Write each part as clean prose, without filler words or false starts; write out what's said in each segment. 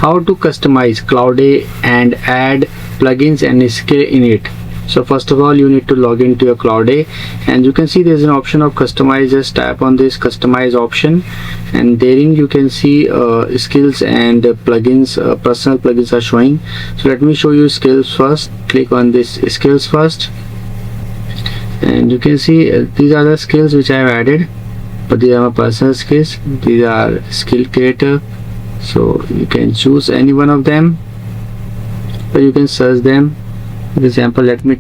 how to customize Claude AI and add plugins and skill in it. So first of all, you need to log into your Claude AI, and you can see there's an option of customize. Just tap on this customize option, and therein you can see skills and plugins, personal plugins are showing. So let me show you skills first. Click on this skills first, and you can see these are the skills which I have added, but these are my personal skills. These are skill creator, so you can choose any one of them, or you can search them. For example, let me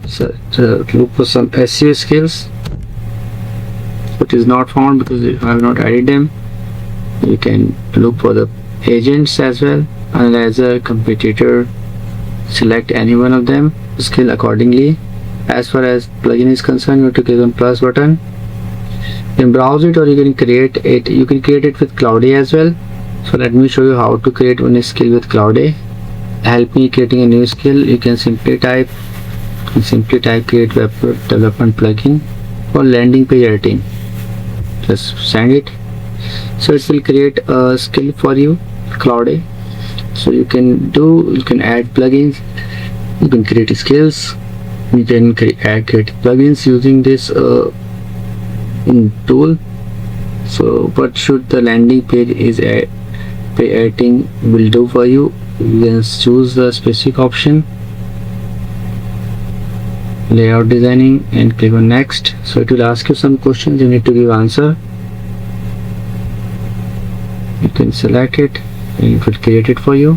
look for some SEO skills, but is not found because I have not added them. You can look for the agents as well, analyzer, competitor. Select any one of them, skill accordingly. As far as plugin is concerned, you have to click on plus button. You can browse it, or you can create it. You can create it with Claude AI as well. So let me show you how to create one skill with Claude AI. Help me creating a new skill. You can simply type create web development plugin for landing page editing. Just send it, so it will create a skill for you, Claude AI. So you can add plugins, you can create skills, you can create plugins using this tool. So what should the landing page is page editing will do for you? You can choose the specific option, layout designing, and click on next. So it will ask you some questions, you need to give answer. You can select it and it will create it for you.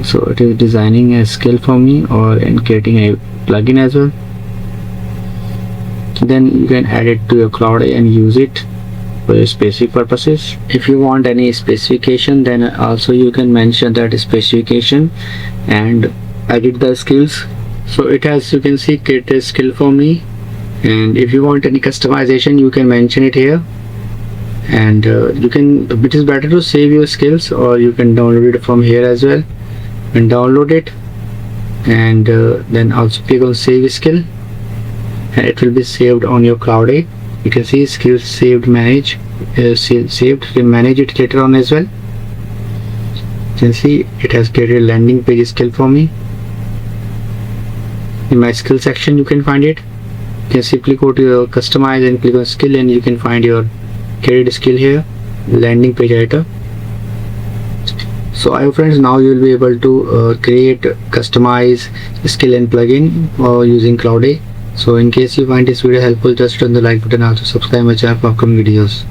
So it is designing a skill for me, or in creating a plugin as well. Then you can add it to your Claude AI and use it for specific purposes. If you want any specification, then also you can mention that specification and edit the skills. So it has, you can see, create a skill for me, and if you want any customization, you can mention it here. And it is better to save your skills, or you can download it from here as well. You can download it, and then also click on save skill, and it will be saved on your Claude AI. You can see skills saved, manage, saved. You can manage it later on as well. You can see it has created a landing page skill for me. In my skill section, you can find it. You can simply go to your customize and click on skill, and you can find your created skill here, landing page editor. So I hope, friends, now you will be able to create, customize skill and plugin using Claude AI. So in case you find this video helpful, just turn the like button, also subscribe my channel for upcoming videos.